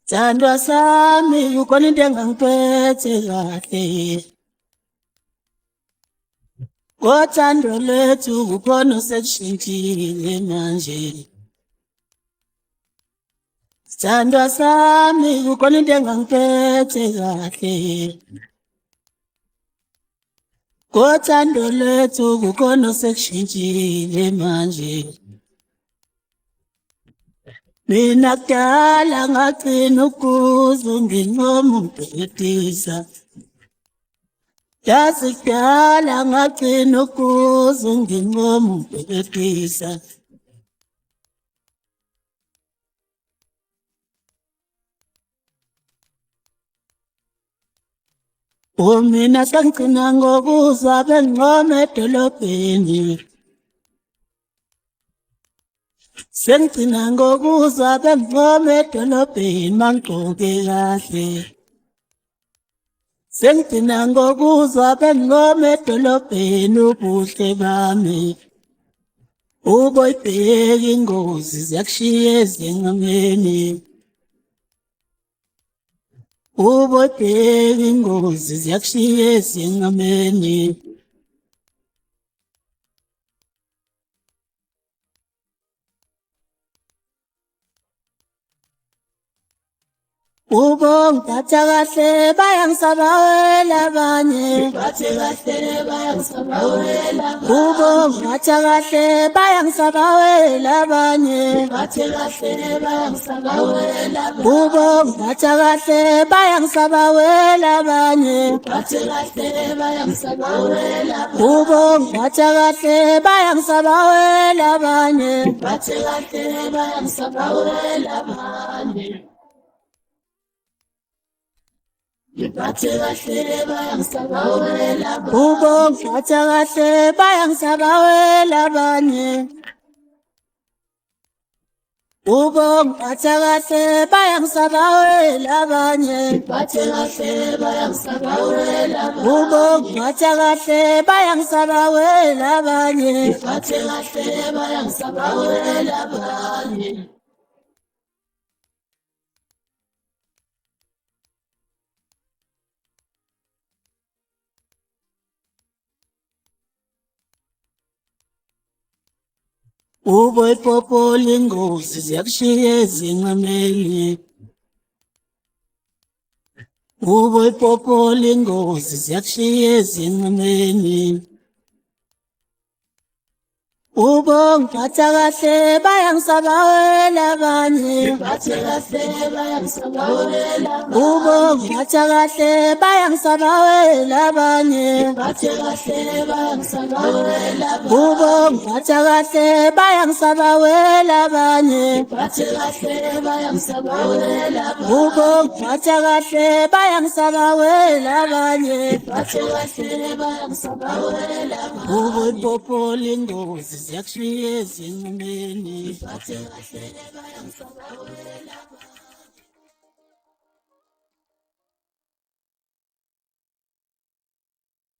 Thandwa sami kukhona into engangiphethe kahle. Ngothando lwethu kukhona osekushintshile manje. Thandwa sami kukhona into engangiphethe kahle. Ngothando lwethu kukhona osekushintshile manje. Mina kudala ngagcina ukuze nginqomu ukubhedisa. Yazi kudala ngagcina ukuze nginqomu ukubhedisa. Mina sengigcina ngokuza benginqomu edolobheni. Sengigcina ngokuza benginqomu edolobheni mangigqoke kahle. Sengigcina ngokuza benginqomu edolobheni ubuhle bami. Uboyibheka ingozi ziyakushiya ezingqameni. Uboyibheka ingozi ziyakushiya ezingqameni. Ngiphatha kahle bayangisabawela abanye. Ngiphatha kahle bayangisabawela abanye. Ngiphatha kahle bayangisabawela abanye. Ngiphatha kahle bayangisabawela abanye. Ngiphatha kahle bayangisabawela abanye. Ngiphatha kahle bayangisabawela abanye. Ngiphatha kahle bayangisabawela abanye. Ngiphatha kahle bayangisabawela abanye. Ngiphathe kahle bayangisabawela abanye. Ngiphatha kahle bayangisabawela abanye. Ngiphatha kahle bayangisabawela abanye. Ngiphatha kahle bayangisabawela abanye. Ngiphatha kahle bayangisabawela abanye. Ngiphatha kahle bayangisabawela abanye. Uboyipopola ingozi ziyakushiya ezingqameni. Uboyipopola ingozi ziyakushiya ezingqameni. Ngiphatha kahle bayangisabawela abanye. Ngiphatha kahle bayangisabawela abanye. Ngiphatha kahle bayangisabawela abanye. Ngiphatha kahle bayangisabawela abanye. Ngiphatha kahle bayangisabawela abanye. Ngiphatha kahle bayangisabawela abanye. Ngiphatha kahle bayangisabawela abanye. Ngiphatha kahle bayangisabawela abanye. Uboyipopola ingozi ziyakushiya ezingqameni. Ngiphathe kahle bayangisabawela abanye.